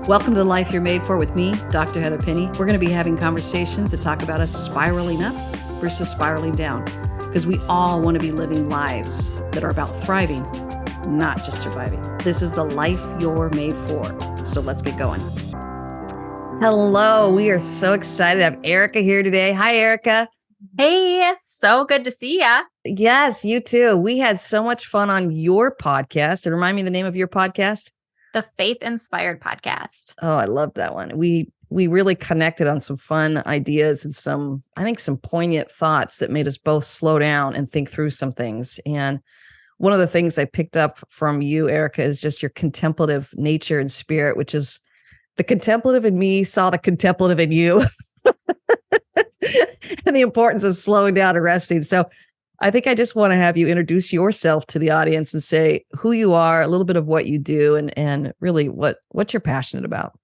Welcome to the Life You're Made For with me, Dr. Heather Penny. We're going to be having conversations to talk about us spiraling up versus spiraling down, because we all want to be living lives that are about thriving, not just surviving. This is the life you're made for. So let's get going. Hello, we are so excited to have Erica here today. Hi, Erica. Hey, so good to see ya. Yes, you too. We had so much fun on your podcast. And remind me the name of your podcast. The Faith Inspired Podcast. Oh, I love that one. We really connected on some fun ideas and some poignant thoughts that made us both slow down and think through some things. And one of the things I picked up from you, Erica, is just your contemplative nature and spirit, which is the contemplative in me saw the contemplative in you and the importance of slowing down and resting. So I think I just want to have you introduce yourself to the audience and say who you are, a little bit of what you do, and really what you're passionate about.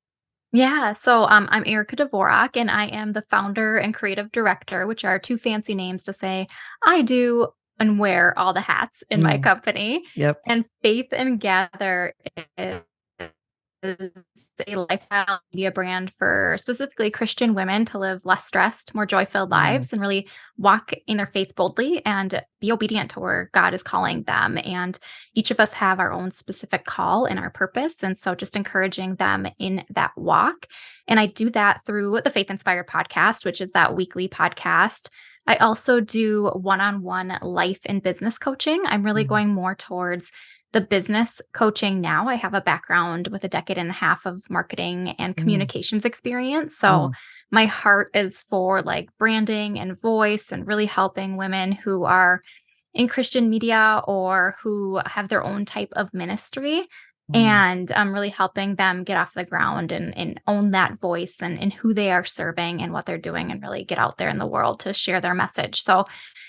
Yeah, so I'm Erica Dvorak, and I am the founder and creative director, which are two fancy names to say I do and wear all the hats in my company. Yep. And Faith and Gather is a lifestyle media brand for specifically Christian women to live less stressed, more joy-filled lives and really walk in their faith boldly and be obedient to where God is calling them. And each of us have our own specific call and our purpose. And so just encouraging them in that walk. And I do that through the Faith Inspired Podcast, which is that weekly podcast. I also do one-on-one life and business coaching. I'm really going more towards the business coaching now. I have a background with a decade and a half of marketing and communications experience. So my heart is for like branding and voice and really helping women who are in Christian media or who have their own type of ministry. And I'm really helping them get off the ground and own that voice and who they are serving and what they're doing and really get out there in the world to share their message. So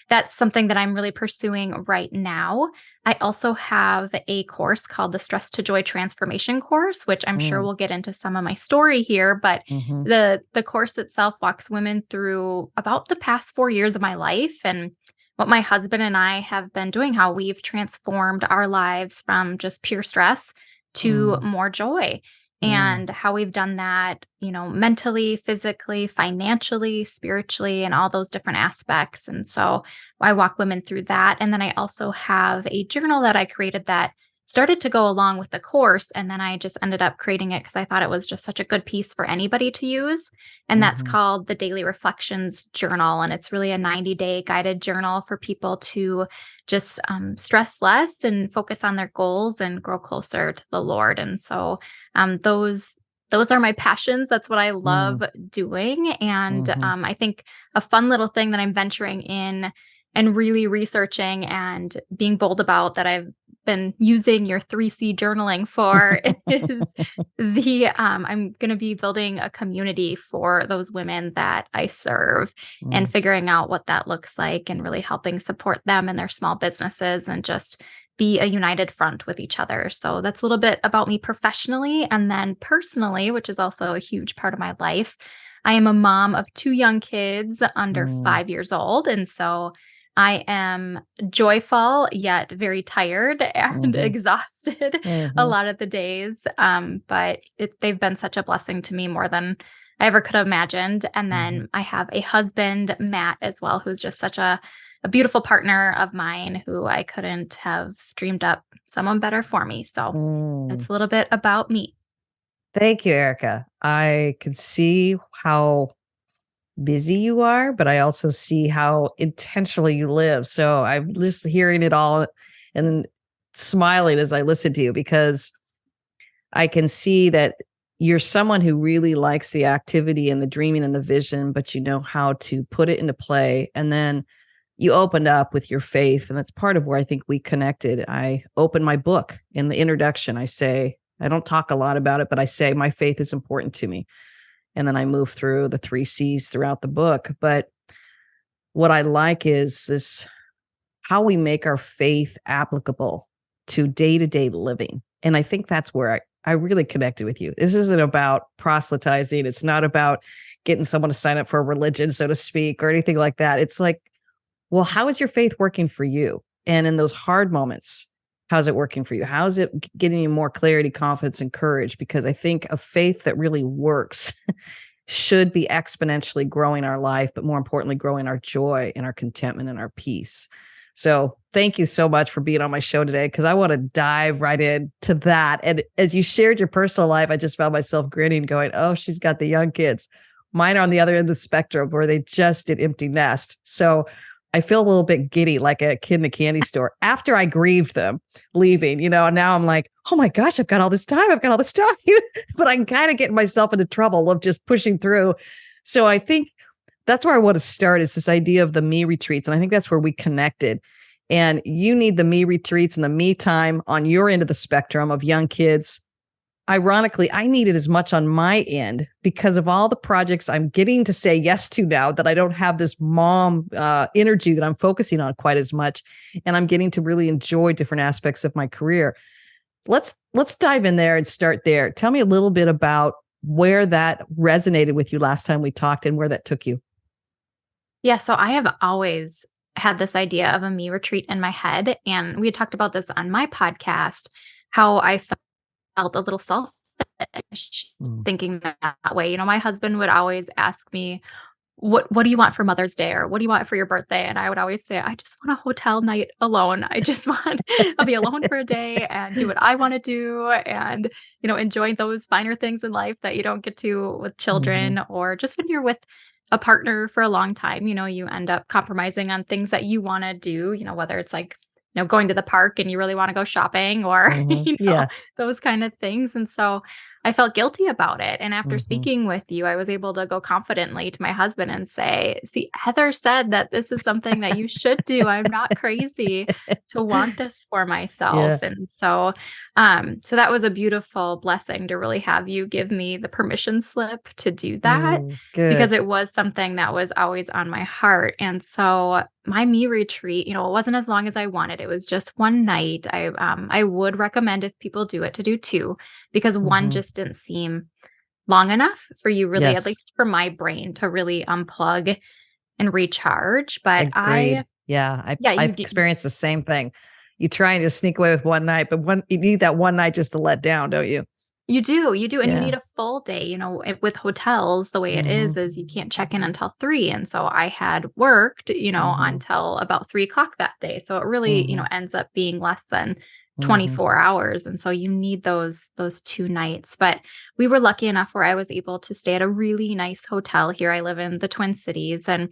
that's something that I'm really pursuing right now. I also have a course called the Stress to Joy Transformation course, which I'm sure we'll get into some of my story here, but the course itself walks women through about the past 4 years of my life and what my husband and I have been doing, how we've transformed our lives from just pure stress to more joy. And how we've done that, mentally, physically, financially, spiritually, and all those different aspects. And so I walk women through that. And then I also have a journal that I created that started to go along with the course. And then I just ended up creating it because I thought it was just such a good piece for anybody to use. And that's called the Daily Reflections Journal. And it's really a 90-day guided journal for people to just stress less and focus on their goals and grow closer to the Lord. And so those are my passions. That's what I love doing. And I think a fun little thing that I'm venturing in and really researching and being bold about that I've been using your 3C journaling for is I'm going to be building a community for those women that I serve and figuring out what that looks like and really helping support them in their small businesses and just be a united front with each other. So that's a little bit about me professionally. And then personally, which is also a huge part of my life, I am a mom of 2 young kids under 5 years old. And so I am joyful, yet very tired and exhausted a lot of the days. But they've been such a blessing to me, more than I ever could have imagined. And then I have a husband, Matt, as well, who's just such a beautiful partner of mine who I couldn't have dreamed up someone better for me. So that's a little bit about me. Thank you, Erica. I can see how busy you are, but I also see how intentionally you live. So I'm just hearing it all and smiling as I listen to you, because I can see that you're someone who really likes the activity and the dreaming and the vision, but you know how to put it into play. And then you opened up with your faith. And that's part of where I think we connected. I opened my book in the introduction. I say, I don't talk a lot about it, but I say my faith is important to me. And then I move through the 3 C's throughout the book. But what I like is this, how we make our faith applicable to day-to-day living. And I think that's where I really connected with you. This isn't about proselytizing. It's not about getting someone to sign up for a religion, so to speak, or anything like that. It's like, well, how is your faith working for you? And in those hard moments, How's it working for you? How's it getting you more clarity, confidence, and courage? Because I think a faith that really works should be exponentially growing our life, but more importantly, growing our joy and our contentment and our peace. So thank you so much for being on my show today, because I want to dive right into that. And as you shared your personal life, I just found myself grinning, going, oh, she's got the young kids. Mine are on the other end of the spectrum where they just did empty nest. So I feel a little bit giddy, like a kid in a candy store after I grieved them leaving, and now I'm like, oh my gosh, I've got all this time. But I'm kind of getting myself into trouble of just pushing through. So I think that's where I want to start, is this idea of the me retreats. And I think that's where we connected. And you need the me retreats and the me time on your end of the spectrum of young kids. Ironically, I need it as much on my end because of all the projects I'm getting to say yes to now, that I don't have this mom energy that I'm focusing on quite as much. And I'm getting to really enjoy different aspects of my career. Let's dive in there and start there. Tell me a little bit about where that resonated with you last time we talked and where that took you. Yeah, so I have always had this idea of a me retreat in my head. And we had talked about this on my podcast, how I felt a little selfish thinking that way. My husband would always ask me, what do you want for Mother's Day, or what do you want for your birthday? And I would always say, I just want a hotel night alone. I'll be alone for a day and do what I want to do, and, enjoy those finer things in life that you don't get to with children, or just when you're with a partner for a long time, you end up compromising on things that you want to do, whether it's like, going to the park and you really want to go shopping, or, Yeah. those kind of things. And so I felt guilty about it. And after speaking with you, I was able to go confidently to my husband and say, see, Heather said that this is something that you should do. I'm not crazy to want this for myself. Yeah. And so, so that was a beautiful blessing to really have you give me the permission slip to do that, because Good. it was something that was always on my heart. And so my me retreat, it wasn't as long as I wanted. It was just one night. I would recommend, if people do it, to do two, because one just didn't seem long enough for you, really, at Yes. least for my brain, to really unplug and recharge. But Agreed. I've experienced the same thing. You try and just sneak away with one night, but you need that one night just to let down, don't you? You do. And you Yeah. need a full day, with hotels, the way it is you can't check in until 3. And so I had worked, until about 3 o'clock that day. So it really, ends up being less than 24 hours. And so you need those 2 nights. But we were lucky enough where I was able to stay at a really nice hotel here. I live in the Twin Cities, and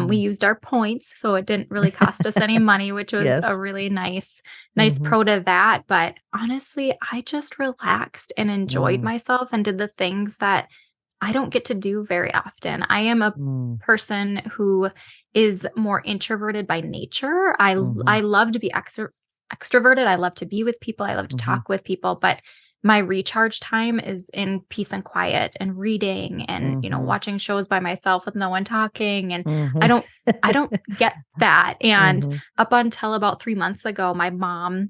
we used our points, so it didn't really cost us any money, which was Yes. a really nice pro to that. But honestly, I just relaxed and enjoyed myself and did the things that I don't get to do very often. I am a person who is more introverted by nature. I love to be extroverted. I love to be with people. I love to talk with people, but my recharge time is in peace and quiet and reading and, watching shows by myself with no one talking. And I don't get that. And up until about 3 months ago, my mom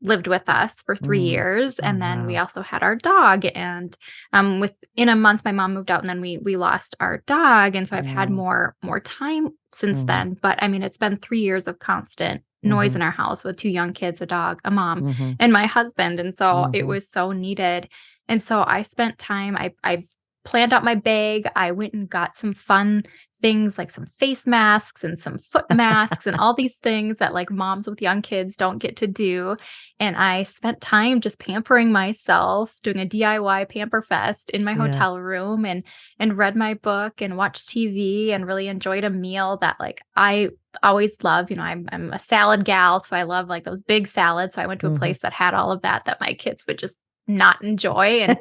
lived with us for 3 years. And then we also had our dog. And within a month, my mom moved out, and then we lost our dog. And so I've had more time since then. But I mean, it's been 3 years of constant noise in our house with 2 young kids, a dog, a mom, and my husband. And so it was so needed. And so I spent time, I planned out my bag. I went and got some fun things like some face masks and some foot masks and all these things that like moms with young kids don't get to do. And I spent time just pampering myself, doing a DIY pamper fest in my hotel room, and read my book and watched TV and really enjoyed a meal that like I always love. I'm a salad gal, so I love like those big salads. So I went to a place that had all of that my kids would just not enjoy. And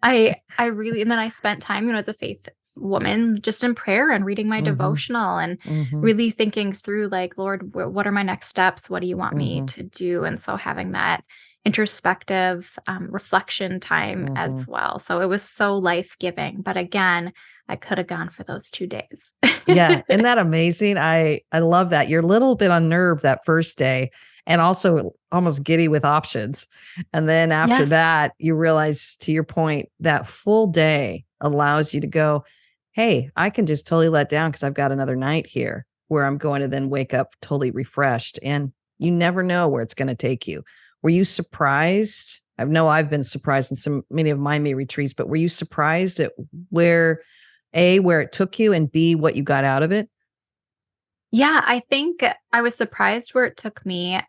I really, and then I spent time, as a faith woman, just in prayer and reading my devotional and really thinking through like, Lord, what are my next steps? What do you want me to do? And so having that introspective reflection time as well. So it was so life-giving. But again, I could have gone for those 2 days. Yeah. Isn't that amazing? I love that. You're a little bit unnerved that first day, and also almost giddy with options. And then after that, you realize, to your point, that full day allows you to go, hey, I can just totally let down because I've got another night here where I'm going to then wake up totally refreshed. And you never know where it's going to take you. Were you surprised? I know I've been surprised in many of my me retreats, but were you surprised at where it took you, and B, what you got out of it? Yeah, I think I was surprised where it took me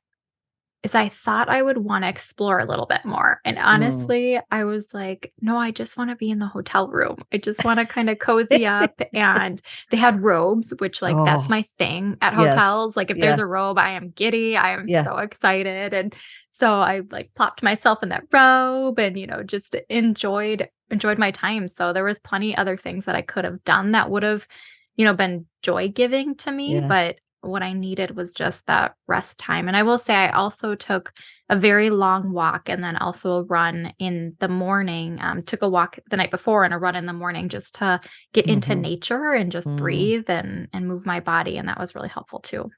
is I thought I would want to explore a little bit more. And Mm. honestly, I was like, no, I just want to be in the hotel room. I just want to kind of cozy up. And they had robes, which like that's Oh, my thing at yes. hotels. Like if there's Yeah. a robe, I am giddy. I am Yeah. so excited. And so I like plopped myself in that robe and, just enjoyed my time. So there was plenty other things that I could have done that would have, been joy giving to me. Yeah. But what I needed was just that rest time. And I will say I also took a very long walk and then also a run in the morning. Took a walk the night before and a run in the morning just to get into Mhm. nature and just Mm. breathe and move my body. And that was really helpful too.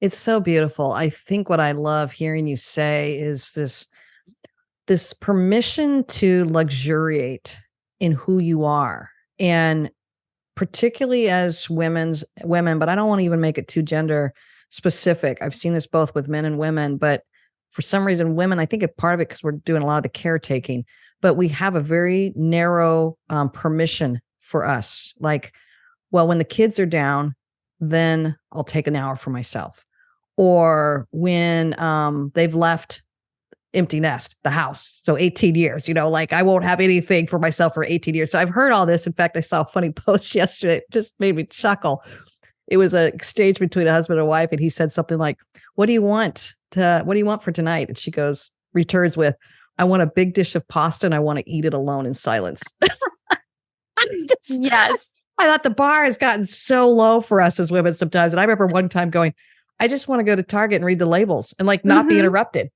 It's so beautiful. I think what I love hearing you say is this permission to luxuriate in who you are. And particularly as women, but I don't want to even make it too gender specific. I've seen this both with men and women, but for some reason, women, I think a part of it because we're doing a lot of the caretaking, but we have a very narrow permission for us. Like, well, when the kids are down, then I'll take an hour for myself. Or when they've left empty nest, the house. So 18 years, like I won't have anything for myself for 18 years. So I've heard all this. In fact, I saw a funny post yesterday. It just made me chuckle. It was an exchange between a husband and wife. And he said something like, what do you want for tonight? And she returns with, I want a big dish of pasta and I want to eat it alone in silence. just, Yes. I thought the bar has gotten so low for us as women sometimes. And I remember one time going, I just want to go to Target and read the labels and like not be Hmm. interrupted.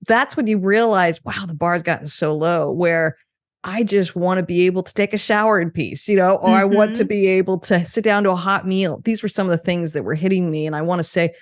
That's when you realize, wow, the bar's gotten so low where I just want to be able to take a shower in peace, or I want to Hmm. be able to sit down to a hot meal. These were some of the things that were hitting me. And I want to say,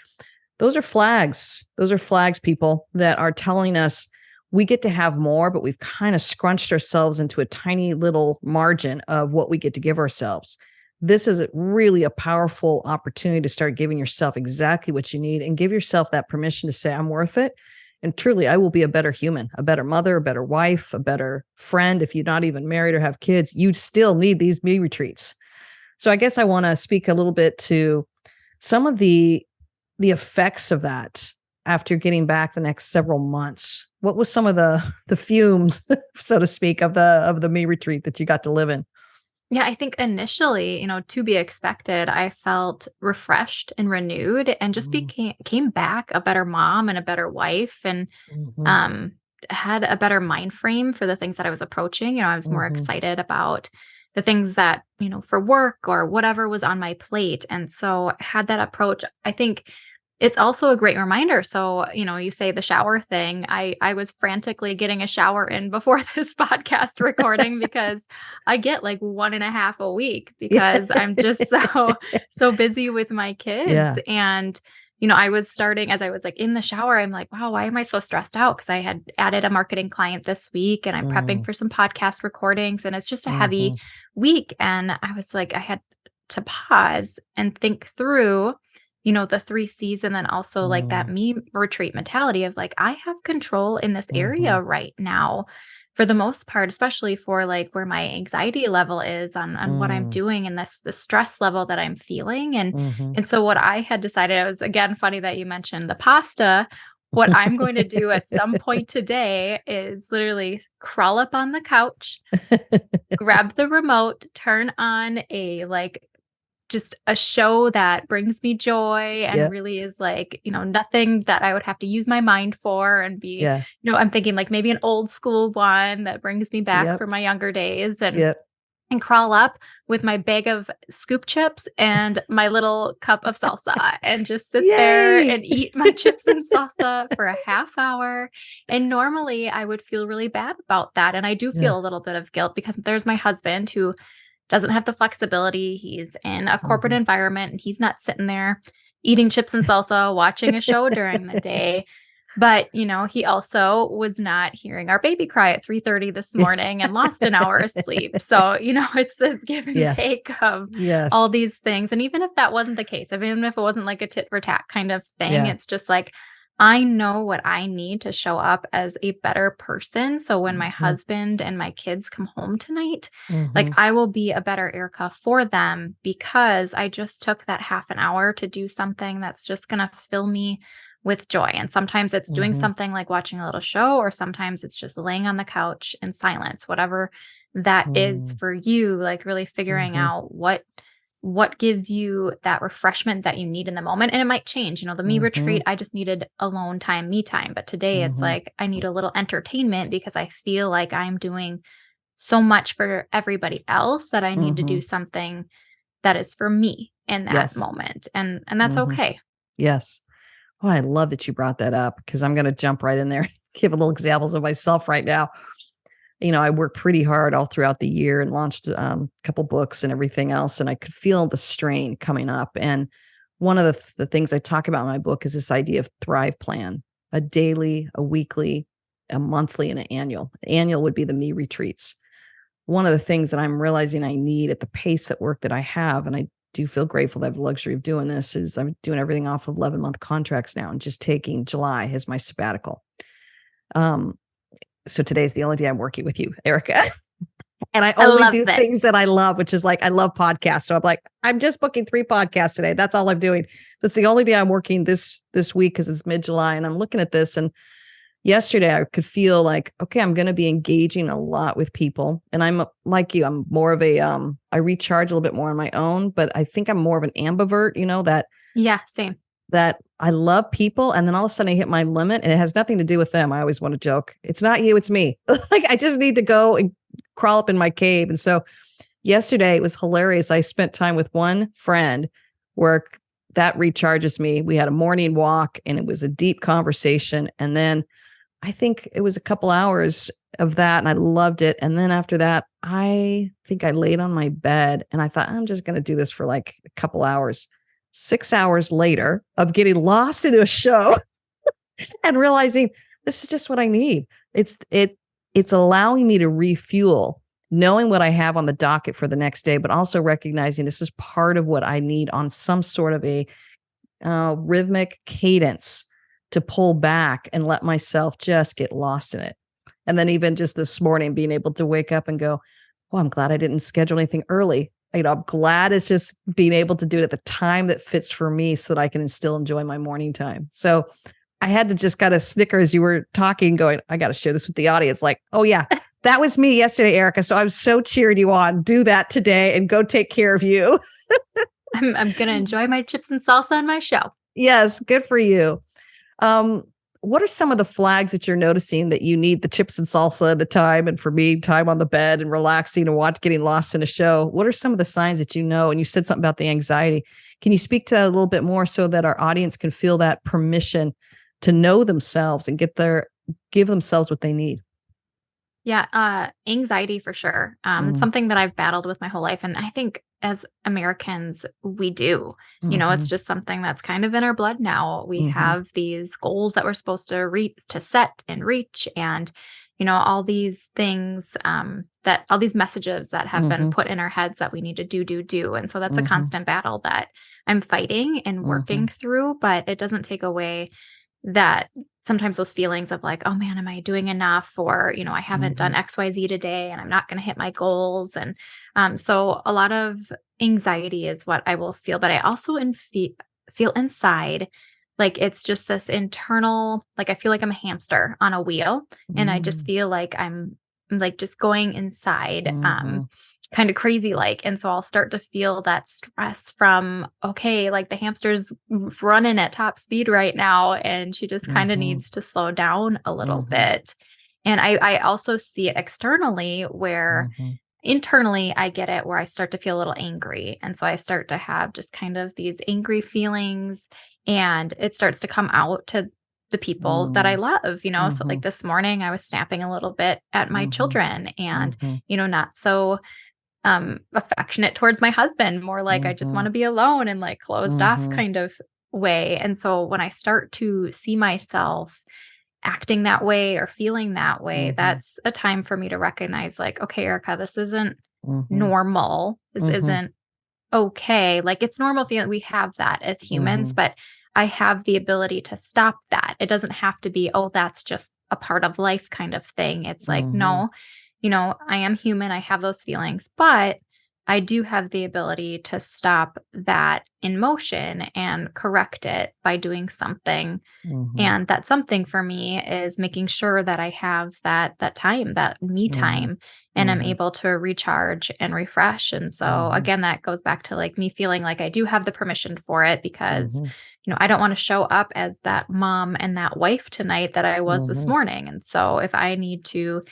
those are flags. Those are flags, people, that are telling us we get to have more, but we've kind of scrunched ourselves into a tiny little margin of what we get to give ourselves. This is really a powerful opportunity to start giving yourself exactly what you need and give yourself that permission to say, I'm worth it. And truly, I will be a better human, a better mother, a better wife, a better friend. If you're not even married or have kids, you still need these me retreats. So I guess I want to speak a little bit to some of the effects of that after getting back the next several months. What was some of the fumes, so to speak, of the me retreat that you got to live in? Yeah, I think initially, to be expected, I felt refreshed and renewed and just Mm, came back a better mom and a better wife and mhm, um had a better mind frame for the things that I was approaching. I was more mhm, excited about the things that, for work or whatever was on my plate. And so had that approach. I think it's also a great reminder. So, you say the shower thing. I was frantically getting a shower in before this podcast recording because I get like 1.5 a week yeah. because I'm just so busy with my kids. Yeah. And, I was starting as I was like in the shower, I'm like, wow, why am I so stressed out? Because I had added a marketing client this week and I'm prepping Mm, for some podcast recordings and it's just a heavy mhm, week. And I was like, I had to pause and think through the 3 C's and then also like that mm, me retreat mentality of like, I have control in this mhm, area right now for the most part, especially for like where my anxiety level is on what I'm mm, doing and the stress level that I'm feeling. mhm. And so what I had decided, it was again funny that you mentioned the pasta. What I'm going to do at some point today is literally crawl up on the couch, grab the remote, turn on a like just a show that brings me joy and Yeah, really is like, nothing that I would have to use my mind for and be, yeah, I'm thinking like maybe an old school one that brings me back yep, from my younger days and yep. crawl up with my bag of scoop chips and my little cup of salsa and just sit there Yay! and eat my chips and salsa for a half hour. And normally I would feel really bad about that. And I do Yeah, feel a little bit of guilt because there's my husband who doesn't have the flexibility. He's in a corporate mhm. environment and he's not sitting there eating chips and salsa, watching a show during the day. But, he also was not hearing our baby cry at 3:30 this morning and lost an hour of sleep. So, it's this give and Yes, take of all yes, these things. And even if that wasn't the case, even if it wasn't like a tit for tat kind of thing, yeah, it's just like I know what I need to show up as a better person. So when my Mhm. husband and my kids come home tonight, like Mhm. I will be a better Erica for them because I just took that half an hour to do something that's just going to fill me with joy. And sometimes it's doing Mhm. something like watching a little show, or sometimes it's just laying on the couch in silence, whatever that is Mhm. for you, like really figuring Mhm. out what gives you that refreshment that you need in the moment. And it might change. The me Mhm. retreat, I just needed alone time, me time. But today it's Mhm. like I need a little entertainment because I feel like I'm doing so much for everybody else that I need to do Mhm. something that is for me in that Yes. moment. And that's Mhm. okay. Yes. Oh, I love that you brought that up because I'm gonna jump right in there, give a little examples of myself right now. I worked pretty hard all throughout the year and launched a couple books and everything else, and I could feel the strain coming up. And one of the things I talk about in my book is this idea of Thrive Plan: a daily, a weekly, a monthly, and an annual. Annual would be the me retreats. One of the things that I'm realizing I need at the pace at work that I have, and I do feel grateful to have the luxury of doing this, is I'm doing everything off of 11-month contracts now and just taking July as my sabbatical. Um, so today's the only day I'm working with you, Erica. And I I only love do it. things that I love, which is like I love podcasts. So I'm like, I'm just booking 3 podcasts today. That's all I'm doing. That's the only day I'm working this week because it's mid-July. And I'm looking at this, and yesterday I could feel like, okay, I'm going to be engaging a lot with people. And I'm like you, I'm more of a I recharge a little bit more on my own, but I think I'm more of an ambivert, Yeah, same. that I love people, and then all of a sudden I hit my limit, and it has nothing to do with them. I always want to joke, it's not you, it's me. Like I just need to go and crawl up in my cave. And so yesterday it was hilarious. I spent time with one friend where that recharges me. We had a morning walk and it was a deep conversation. And then I think it was a couple hours of that and I loved it. And then after that, I think I laid on my bed and I thought, I'm just going to do this for like a couple hours. 6 hours later of getting lost into a show and realizing this is just what I need. It's allowing me to refuel, knowing what I have on the docket for the next day, but also recognizing this is part of what I need on some sort of a rhythmic cadence to pull back and let myself just get lost in it. And then even just this morning, being able to wake up and go, oh, I'm glad I didn't schedule anything early. I'm glad it's just being able to do it at the time that fits for me so that I can still enjoy my morning time. So I had to just kind of snicker as you were talking, going, I got to share this with the audience. Like, oh, yeah, that was me yesterday, Erica. So I'm so cheering you on. Do that today and go take care of you. I'm gonna enjoy my chips and salsa on my show. Yes, good for you. Um, what are some of the flags that you're noticing that you need the chips and salsa at the time? And for me, time on the bed and relaxing and getting lost in a show. What are some of the signs that you know? And you said something about the anxiety. Can you speak to that a little bit more so that our audience can feel that permission to know themselves and give themselves what they need? Yeah, anxiety for sure. It's Mm, something that I've battled with my whole life, and I think as Americans, we do. It's mhm, just something that's kind of in our blood now. We mhm, have these goals that we're supposed to set and reach, and all these things that all these messages that have been mhm, put in our heads that we need to do, and so that's a mhm, constant battle that I'm fighting and working mhm, through. But it doesn't take away that sometimes those feelings of like, oh man, am I doing enough? Or, I haven't done mhm, XYZ today and I'm not going to hit my goals. And so a lot of anxiety is what I will feel, but I also feel inside like it's just this internal, like I feel like I'm a hamster on a wheel and I just mm, feel like I'm like just going inside. mhm, Kind of crazy like, and so I'll start to feel that stress from, okay, like the hamster's running at top speed right now and she just kind of mhm, needs to slow down a little mhm, bit. And I also see it externally where mhm, internally I get it where I start to feel a little angry, and so I start to have just kind of these angry feelings, and it starts to come out to the people that I mm, love. So like mhm, this morning I was snapping a little bit at my mhm, children and mhm, not so affectionate towards my husband, more like I just want mhm, to be alone and like closed off mhm, kind of way. And so when I start to see myself acting that way or feeling that way, mhm, that's a time for me to recognize like, okay, Erica, this isn't mhm, normal. This mhm, isn't okay. Like it's normal feeling, we have that as humans, mhm, but I have the ability to stop that. It doesn't have to be, oh, that's just a part of life kind of thing. It's like, Mhm. no, I am human. I have those feelings, but I do have the ability to stop that in motion and correct it by doing something. Mhm. And that something for me is making sure that I have that time, that me Mhm. time, and I'm Mhm. able to recharge and refresh. And so Mhm. again, that goes back to like me feeling like I do have the permission for it because, Mhm. I don't want to show up as that mom and that wife tonight that I was this Mhm. morning. And so if I need to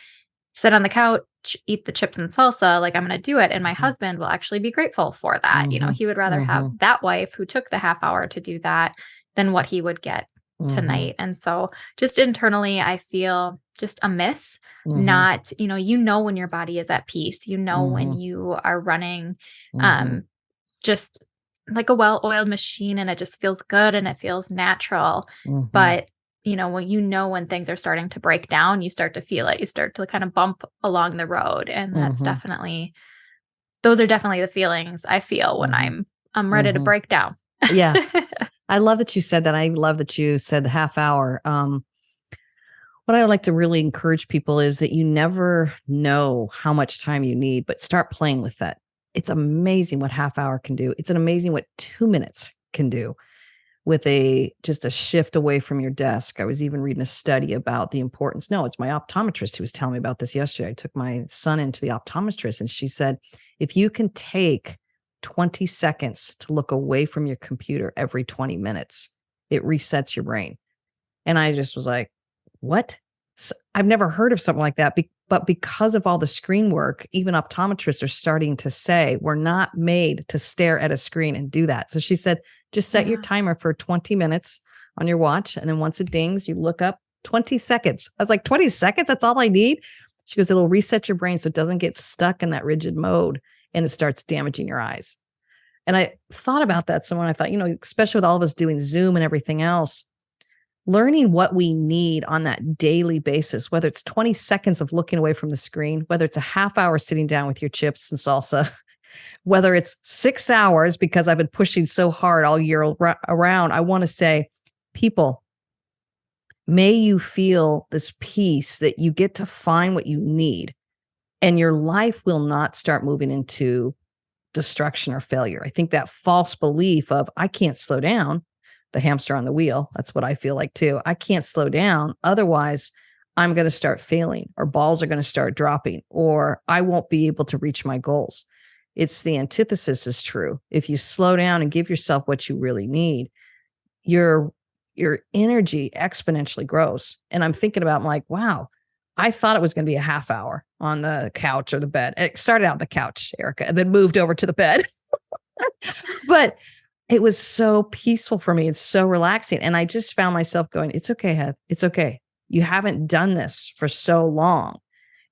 sit on the couch, eat the chips and salsa, like I'm going to do it. And my Mhm. husband will actually be grateful for that. Mhm. He would rather have Mhm. that wife who took the half hour to do that than what he would get Mhm. tonight. And so just internally, I feel just a miss. Mhm. Not, when your body is at peace, when Mhm. you are running Mhm. um just like a well-oiled machine and it just feels good and it feels natural. Mhm. But, when things are starting to break down, you start to feel it. You start to kind of bump along the road. And Mhm. those are definitely the feelings I feel when Mhm. I'm ready to Mhm. break down. Yeah. I love that you said that. I love that you said the half hour. What I like to really encourage people is that you never know how much time you need, but start playing with that. It's amazing what half hour can do. It's an amazing what 2 minutes can do with just a shift away from your desk. I was even reading a study about the importance. No, it's my optometrist who was telling me about this yesterday. I took my son into the optometrist and she said, if you can take 20 seconds to look away from your computer every 20 minutes, it resets your brain. And I just was like, what? I've never heard of something like that. But because of all the screen work, even optometrists are starting to say, we're not made to stare at a screen and do that. So she said, just set your Yeah. timer for 20 minutes on your watch. And then once it dings, you look up 20 seconds. I was like, 20 seconds? That's all I need? She goes, it'll reset your brain so it doesn't get stuck in that rigid mode and it starts damaging your eyes. And I thought about that some when I thought, especially with all of us doing Zoom and everything else, learning what we need on that daily basis, whether it's 20 seconds of looking away from the screen, whether it's a half hour sitting down with your chips and salsa, whether it's 6 hours because I've been pushing so hard all year around. I want to say, people, may you feel this peace that you get to find what you need and your life will not start moving into destruction or failure. I think that false belief of I can't slow down, the hamster on the wheel, that's what I feel like too. I can't slow down. Otherwise, I'm going to start failing or balls are going to start dropping or I won't be able to reach my goals. It's the antithesis is true. If you slow down and give yourself what you really need, your your energy exponentially grows. And I'm thinking about, I'm like, wow, I thought it was going to be a half hour on the couch or the bed. It started out on the couch, Erica, and then moved over to the bed. But it was so peaceful for me. It's so relaxing. And I just found myself going, it's okay, Heath. It's okay. You haven't done this for so long.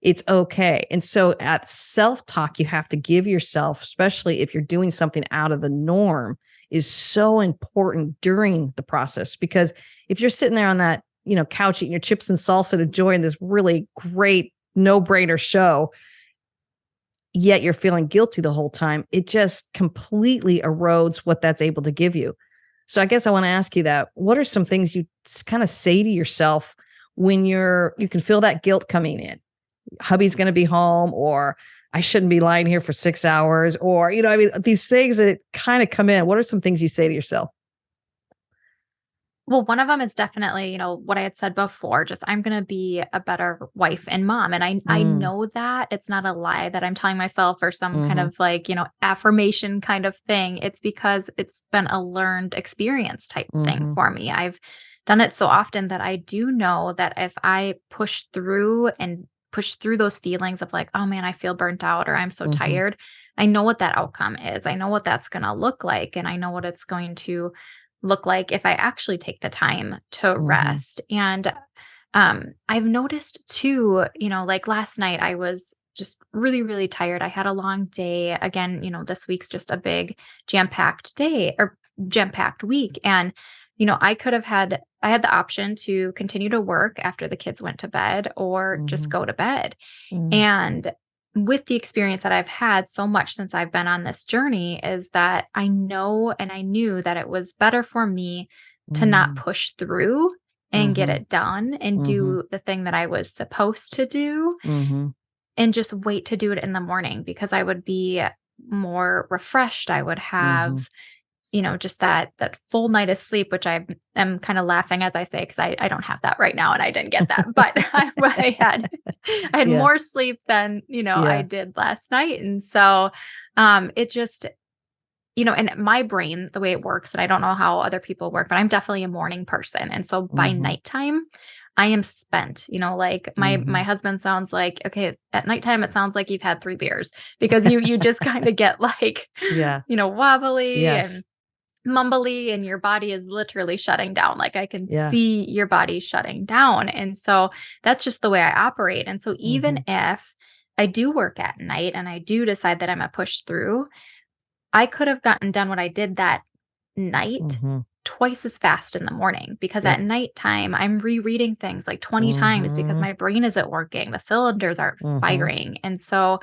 It's okay. And so at self-talk, you have to give yourself, especially if you're doing something out of the norm, is so important during the process. Because if you're sitting there on that, couch eating your chips and salsa and enjoying this really great no-brainer show, yet you're feeling guilty the whole time, it just completely erodes what that's able to give you. So I guess I want to ask you that. What are some things you kind of say to yourself when you can feel that guilt coming in? Hubby's going to be home, or I shouldn't be lying here for 6 hours, or, these things that kind of come in. What are some things you say to yourself? Well, one of them is definitely, what I had said before, just I'm going to be a better wife and mom. And I Mm, know that it's not a lie that I'm telling myself or some kind mhm, of like, affirmation kind of thing. It's because it's been a learned experience type thing mhm, for me. I've done it so often that I do know that if I push through those feelings of like, oh man, I feel burnt out or I'm so mhm, tired, I know what that outcome is. I know what that's going to look like. And I know what it's going to look like if I actually take the time to mhm, rest. And I've noticed too, like last night I was just really, really tired. I had a long day. Again, this week's just a big jam-packed day or jam-packed week. And, I had the option to continue to work after the kids went to bed or just mhm, go to bed. mhm, And with the experience that I've had so much since I've been on this journey is that I know and I knew that it was better for me to not push through and get it done and Mhm. do the thing that I was supposed to do Mhm. and just wait to do it in the morning because I would be more refreshed. I would Mhm. have, just that full night of sleep, which I am kind of laughing as I say, because I don't have that right now and I didn't get that. But I had Yeah. more sleep than, I Yeah. did last night. And so it just, and my brain, the way it works, and I don't know how other people work, but I'm definitely a morning person. And so by Mhm. nighttime, I am spent, like my Mhm. husband sounds like, okay, at nighttime, it sounds like you've had 3 beers because you just kind of get like, Yeah. wobbly Yes. and mumbly and your body is literally shutting down. Like I can Yeah. see your body shutting down. And so that's just the way I operate. And so even Mhm. if I do work at night and I do decide that I'm a push through, I could have gotten done what I did that night Mhm. twice as fast in the morning because at Yep. nighttime I'm rereading things like 20 times because Mhm. my brain isn't working. The cylinders aren't Mhm. firing. And so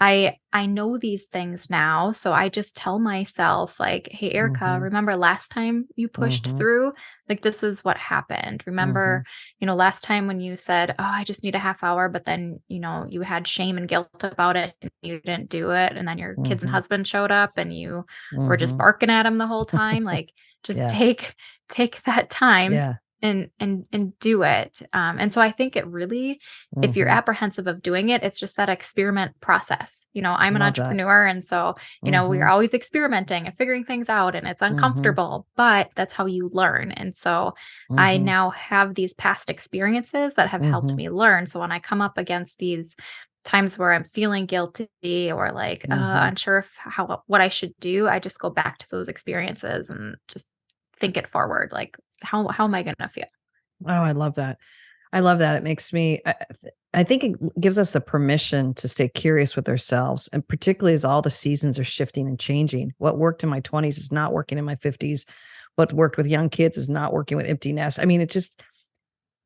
I know these things now. So I just tell myself like, hey Erica, Mhm. remember last time you pushed Mhm. through? Like this is what happened. Remember, Mhm. last time when you said, "Oh, I just need a half hour," but then, you had shame and guilt about it and you didn't do it and then your kids and Mhm. husband showed up and you were just Mhm. barking at him the whole time. Like just Yeah. take that time Yeah. and do it. And so I think it really, if you're Mhm. apprehensive of doing it, it's just that experiment process. I'm an Love that. entrepreneur, and so we're Mhm. always experimenting and figuring things out, and it's Mhm. uncomfortable, but that's how you learn. And so I Mhm. now have these past experiences that have helped Mhm. me learn. So when I come up against these times where I'm feeling guilty or like Mhm. unsure of what I should do, I just go back to those experiences and just think it forward. Like how am I going to feel? Oh, I love that. I love that. It makes me I think it gives us the permission to stay curious with ourselves, and particularly as all the seasons are shifting and changing. What worked in my 20s is not working in my 50s. What worked with young kids is not working with empty nest. I mean, it just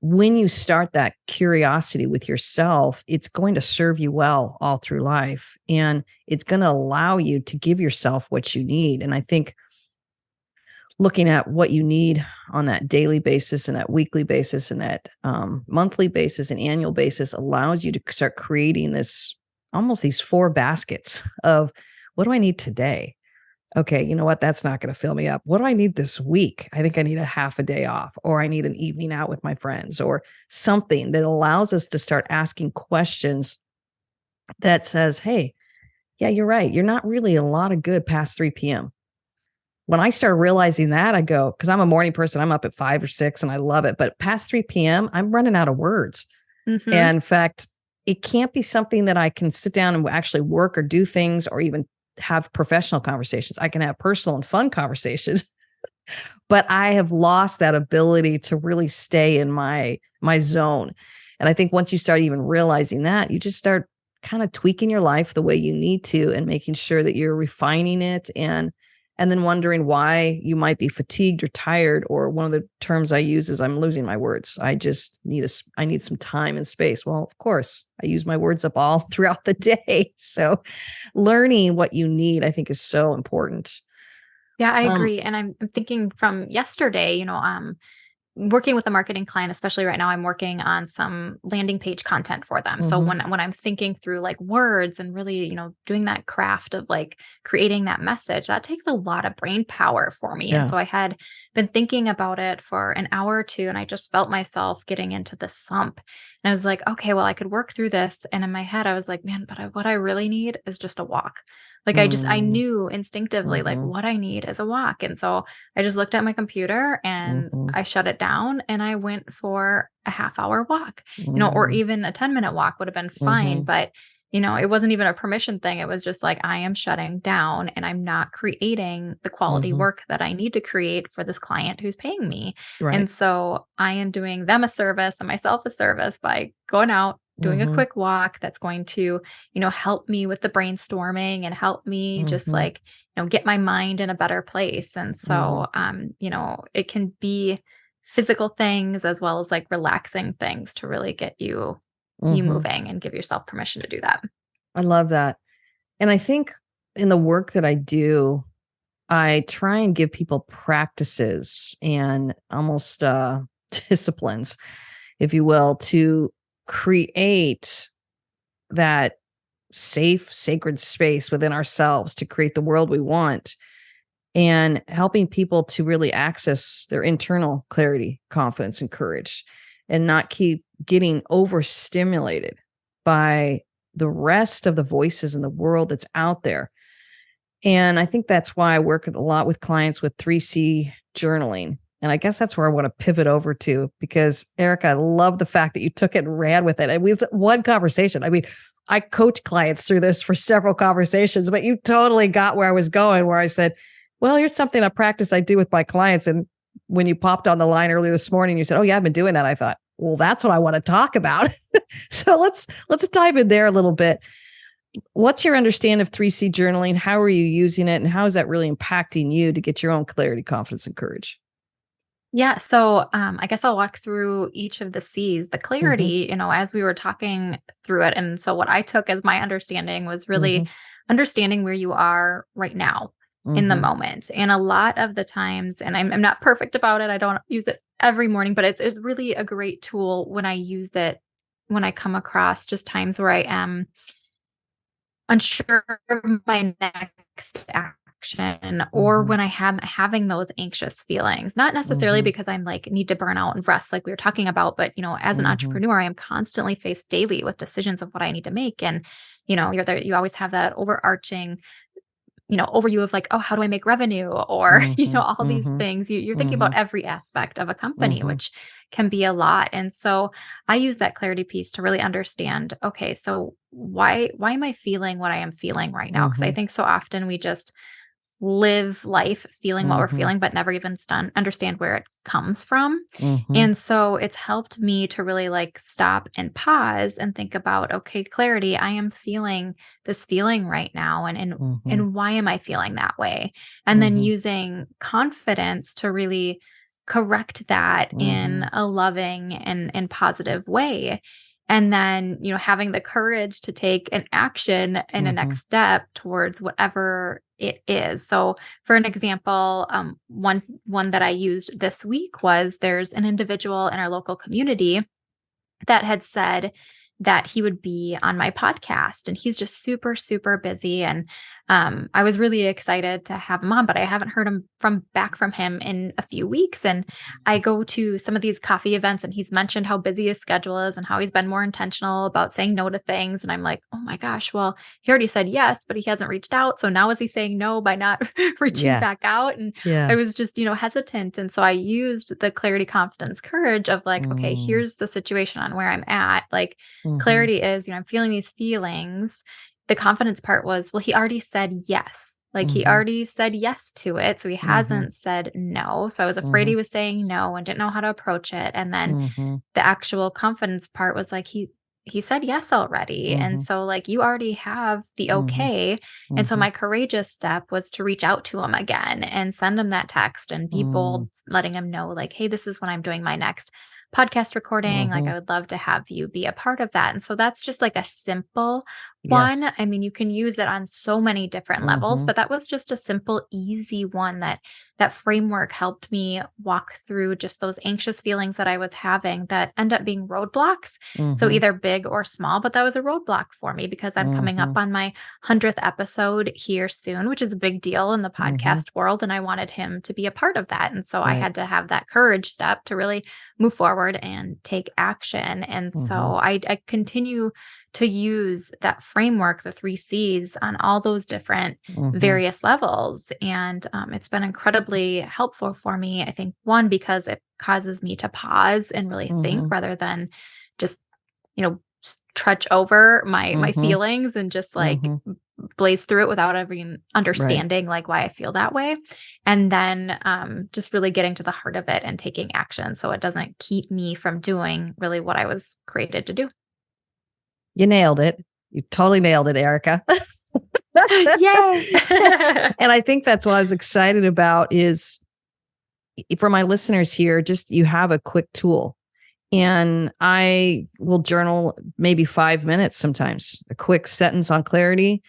when you start that curiosity with yourself, it's going to serve you well all through life, and it's going to allow you to give yourself what you need. And I think looking at what you need on that daily basis and that weekly basis and that monthly basis and annual basis allows you to start creating this almost these four baskets of what do I need today? Okay, you know what? That's not going to fill me up. What do I need this week? I think I need a half a day off, or I need an evening out with my friends, or something that allows us to start asking questions that says, hey, yeah, you're right. You're not really a lot of good past 3 p.m. When I start realizing that, I go, because I'm a morning person, I'm up at 5 or 6 and I love it. But past 3 p.m., I'm running out of words. Mhm. And in fact, it can't be something that I can sit down and actually work or do things or even have professional conversations. I can have personal and fun conversations, but I have lost that ability to really stay in my zone. And I think once you start even realizing that, you just start kind of tweaking your life the way you need to and making sure that you're refining it and then wondering why you might be fatigued or tired, or one of the terms I use is I'm losing my words. I need some time and space. Well, of course, I use my words up all throughout the day. So learning what you need, I think, is so important. Yeah, I Um, agree. And I'm thinking from yesterday, working with a marketing client, especially right now, I'm working on some landing page content for them. So mhm, when I'm thinking through like words and really, doing that craft of like creating that message, that takes a lot of brain power for me. And yeah. so I had been thinking about it for an hour or two and I just felt myself getting into the slump. And I was like, okay, well, I could work through this. And in my head, I was like, man, but what I really need is just a walk. Like I Mm, knew instinctively like mhm, what I need is a walk. And so I just looked at my computer and mhm, I shut it down and I went for a half-hour walk, or mhm, even a 10-minute walk would have been fine. mhm, But, it wasn't even a permission thing. It was just like, I am shutting down and I'm not creating the quality mhm. work that I need to create for this client who's paying me. Right. And so I am doing them a service and myself a service by going out, doing a Mhm, quick walk that's going to, help me with the brainstorming and help me just mhm, like, get my mind in a better place. And mhm, so, it can be physical things as well as like relaxing things to really get you mhm. moving and give yourself permission to do that. I love that. And I think in the work that I do, I try and give people practices and almost disciplines, if you will, to create that safe, sacred space within ourselves to create the world we want, and helping people to really access their internal clarity, confidence, and courage, and not keep getting overstimulated by the rest of the voices in the world that's out there. And I think that's why I work a lot with clients with 3C journaling. And I guess that's where I want to pivot over to, because Erica, I love the fact that you took it and ran with it. It was one conversation. I mean, I coach clients through this for several conversations, but you totally got where I was going, where I said, well, here's something, a practice I do with my clients. And when you popped on the line earlier this morning, you said, oh yeah, I've been doing that. I thought, well, that's what I want to talk about. So let's dive in there a little bit. What's your understanding of 3C journaling? How are you using it? And how is that really impacting you to get your own clarity, confidence, and courage? Yeah. So I guess I'll walk through each of the C's. The Mm-hmm, clarity, as we were talking through it. And so what I took as my understanding was mm-hmm, really understanding where you are right now in the mm-hmm, moment. And a lot of the times, and I'm not perfect about it, I don't use it every morning, but it's really a great tool when I use it, when I come across just times where I am unsure of my next action, or mm-hmm, when I am having those anxious feelings, not necessarily mm-hmm, because I'm like need to burn out and rest like we were talking about, but as an mm-hmm, entrepreneur, I am constantly faced daily with decisions of what I need to make. And you're there, you always have that overarching overview of like, oh, how do I make revenue? Or, mm-hmm, all these mm-hmm, things. You're thinking mm-hmm, about every aspect of a company, mm-hmm, which can be a lot. And so I use that clarity piece to really understand, okay, so why am I feeling what I am feeling right now? Because I mm-hmm, think so often we just live life feeling what we're mm-hmm, feeling, but never even understand where it comes from. mm-hmm, And so it's helped me to really like stop and pause and think about, okay, clarity, I am feeling this feeling right now. mm-hmm, And why am I feeling that way? And then mm-hmm, using confidence to really correct that mm-hmm, in a loving and positive way. And then, having the courage to take an action and a mm-hmm, next step towards whatever it is. So, for an example, one that I used this week was there's an individual in our local community that had said that he would be on my podcast, and he's just super super busy. And I was really excited to have him on, but I haven't heard back from him in a few weeks. And I go to some of these coffee events, and he's mentioned how busy his schedule is and how he's been more intentional about saying no to things. And I'm like, oh my gosh, well, he already said yes, but he hasn't reached out, so now is he saying no by not reaching yeah, back out? And I yeah, was just, hesitant. And so I used the clarity, confidence, courage of like, okay, mm, here's the situation on where I'm at. Like, mm-hmm, clarity is, I'm feeling these feelings. The confidence part was, well, he already said yes. Like, he mm-hmm, already said yes to it. So he mm-hmm, hasn't said no. So I was afraid mm-hmm, he was saying no and didn't know how to approach it. And then mm-hmm, the actual confidence part was like, he said yes already. And mm-hmm, so like you already have the mm-hmm, okay. And so mm-hmm, my courageous step was to reach out to him again and send him that text and be mm, bold, letting him know like, hey, this is when I'm doing my next podcast recording. Like, mm-hmm, I would love to have you be a part of that. And so that's just like a simple one. yes, I mean, you can use it on so many different levels, mm-hmm, but that was just a simple, easy one that framework helped me walk through just those anxious feelings that I was having that end up being roadblocks. So mm-hmm, either big or small, but that was a roadblock for me because I'm coming up mm-hmm, on my 100th episode here soon, which is a big deal in the mm-hmm, podcast world. And I wanted him to be a part of that. And so I right, had to have that courage step to really move forward and take action. And mm-hmm, so I continue to use that framework, the 3 C's, on all those different mm-hmm, various levels. And it's been incredibly helpful for me. I think, one, because it causes me to pause and really think mm-hmm, rather than just, trudge over my mm-hmm, feelings and just like mm-hmm, blaze through it without even right. understanding like why I feel that way. And then just really getting to the heart of it and taking action so it doesn't keep me from doing really what I was created to do. You nailed it. You totally nailed it, Erica. Yay. And I think that's what I was excited about is for my listeners here, just you have a quick tool. And I will journal maybe 5 minutes sometimes, a quick sentence on clarity.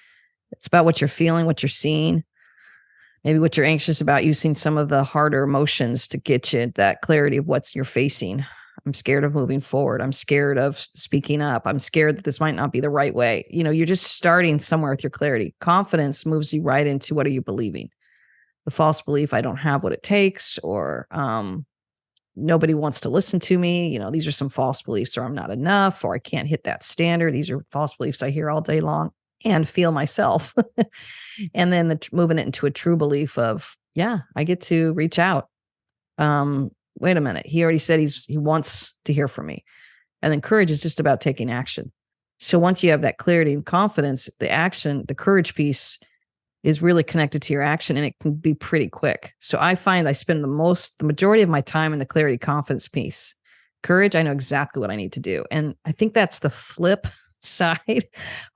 It's about what you're feeling, what you're seeing. maybe what you're anxious about, using some of the harder emotions to get you that clarity of what you're facing. I'm scared of moving forward. I'm scared of speaking up. I'm scared that this might not be the right way. You're just starting somewhere with your clarity. Confidence moves you right into, what are you believing? The false belief, I don't have what it takes, or nobody wants to listen to me. These are some false beliefs, or I'm not enough, or I can't hit that standard. These are false beliefs I hear all day long and feel myself. And then moving it into a true belief of, yeah, I get to reach out. Wait a minute. He already said he wants to hear from me. And then courage is just about taking action. So once you have that clarity and confidence, the courage piece is really connected to your action, and it can be pretty quick. So I find I spend the majority of my time in the clarity confidence piece. Courage, I know exactly what I need to do. And I think that's the flip side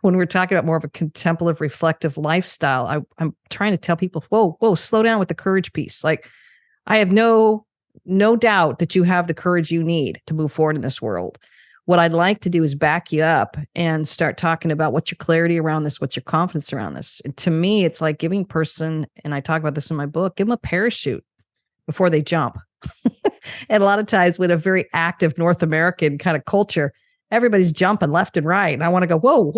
when we're talking about more of a contemplative, reflective lifestyle. I'm trying to tell people, whoa, slow down with the courage piece. Like, I have no doubt that you have the courage you need to move forward in this world. What I'd like to do is back you up and start talking about what's your clarity around this, what's your confidence around this. And to me, it's like giving person, and I talk about this in my book, give them a parachute before they jump. And a lot of times with a very active North American kind of culture, everybody's jumping left and right. And I want to go, whoa,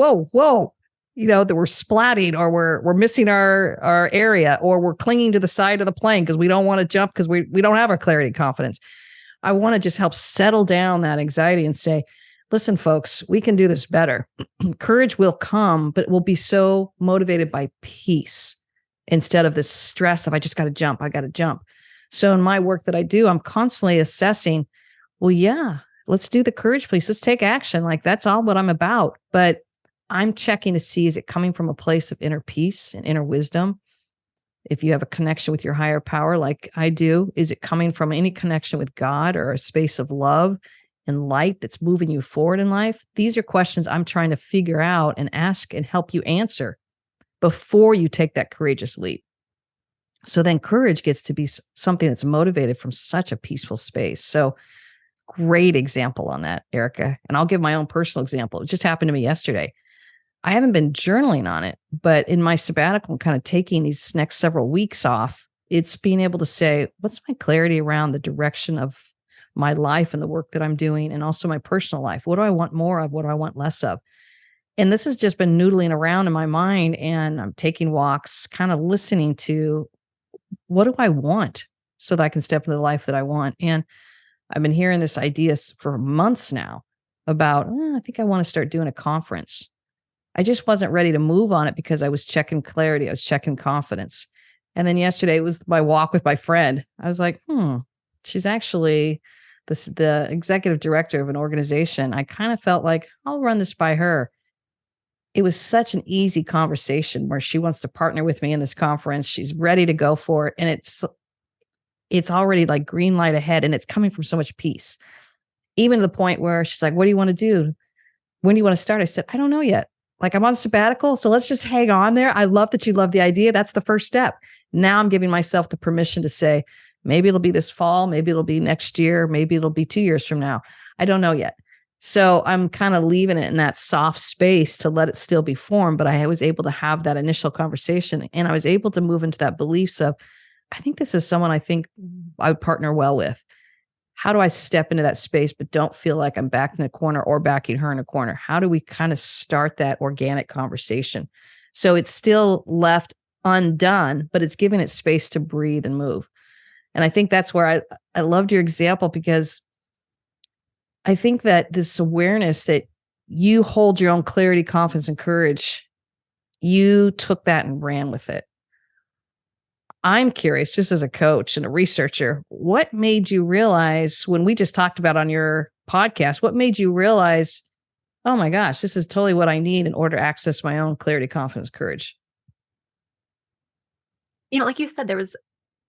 that we're splatting, or we're missing our area, or we're clinging to the side of the plane because we don't want to jump because we don't have our clarity and confidence. I want to just help settle down that anxiety and say, listen, folks, we can do this better. Courage will come, but it will be so motivated by peace instead of this stress of, I just got to jump. I got to jump. So in my work that I do, I'm constantly assessing, well, yeah, let's do the courage piece. Let's take action. Like, that's all what I'm about. But I'm checking to see, is it coming from a place of inner peace and inner wisdom? If you have a connection with your higher power, like I do, is it coming from any connection with God or a space of love and light that's moving you forward in life? These are questions I'm trying to figure out and ask and help you answer before you take that courageous leap. So then courage gets to be something that's motivated from such a peaceful space. So great example on that, Erica. And I'll give my own personal example. It just happened to me yesterday. I haven't been journaling on it, but in my sabbatical, kind of taking these next several weeks off, it's being able to say, what's my clarity around the direction of my life and the work that I'm doing, and also my personal life? What do I want more of? What do I want less of? And this has just been noodling around in my mind, and I'm taking walks, kind of listening to, what do I want so that I can step into the life that I want? And I've been hearing this idea for months now about, I think I want to start doing a conference. I just wasn't ready to move on it because I was checking clarity. I was checking confidence. And then yesterday was my walk with my friend. I was like, she's actually the executive director of an organization. I kind of felt like I'll run this by her. It was such an easy conversation where she wants to partner with me in this conference. She's ready to go for it. And it's already like green light ahead, and it's coming from so much peace. Even to the point where she's like, what do you want to do? When do you want to start? I said, I don't know yet. Like, I'm on sabbatical, so let's just hang on there. I love that you love the idea. That's the first step. Now I'm giving myself the permission to say, maybe it'll be this fall, maybe it'll be next year, maybe it'll be 2 years from now. I don't know yet. So I'm kind of leaving it in that soft space to let it still be formed. But I was able to have that initial conversation, and I was able to move into that beliefs of, I think this is someone I think I would partner well with. How do I step into that space, but don't feel like I'm backed in a corner or backing her in a corner? How do we kind of start that organic conversation? So it's still left undone, but it's giving it space to breathe and move. And I think that's where I loved your example, because I think that this awareness that you hold your own clarity, confidence, and courage, you took that and ran with it. I'm curious, just as a coach and a researcher, what made you realize, when we just talked about on your podcast, what made you realize, oh my gosh, this is totally what I need in order to access my own clarity, confidence, courage? Like you said,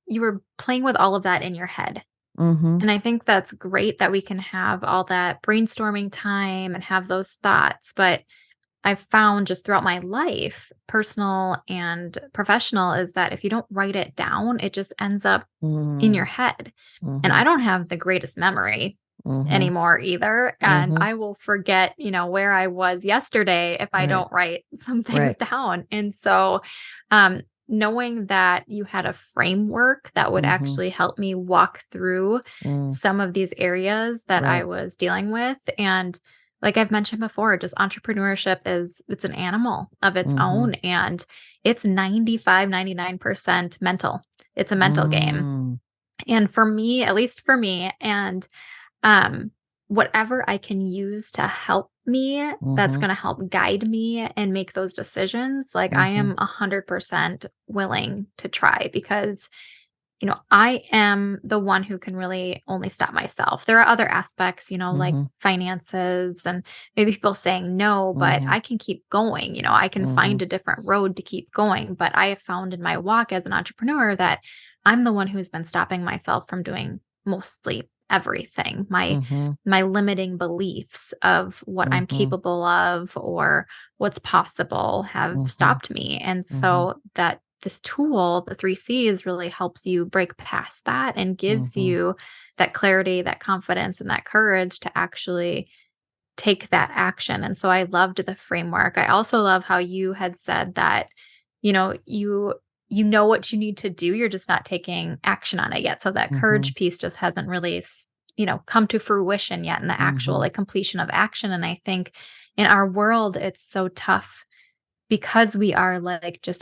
you were playing with all of that in your head. Mm-hmm. And I think that's great that we can have all that brainstorming time and have those thoughts. But I've found just throughout my life, personal and professional, is that if you don't write it down, it just ends up in your head. Mm-hmm. And I don't have the greatest memory anymore either. And I will forget, where I was yesterday if I don't write some things down. And so knowing that you had a framework that would actually help me walk through some of these areas that I Right. was dealing with. And like I've mentioned before, just entrepreneurship it's an animal of its own, and it's 95, 99% mental. It's a mental game. Mm. And for me, at least for me, and um, whatever I can use to help me, that's Mhm. gonna help guide me and make those decisions, like, I Mhm. am 100% willing to try because, I am the one who can really only stop myself. There are other aspects, like Mhm. finances and maybe people saying no, but Mhm. I can keep going, I can find Mhm. a different road to keep going, but I have found in my walk as an entrepreneur that I'm the one who's been stopping myself from doing mostly everything. Mhm. My limiting beliefs of what I'm Mhm. capable of or what's possible have Mhm. stopped me. And Mhm. so that this tool, the 3 C's, really helps you break past that and gives Mhm. you that clarity, that confidence, and that courage to actually take that action. And so I loved the framework. I also love how you had said that, you know what you need to do, you're just not taking action on it yet. So that Mhm. courage piece just hasn't really come to fruition yet in the actual Mhm. like completion of action. And I think in our world it's so tough because we are like just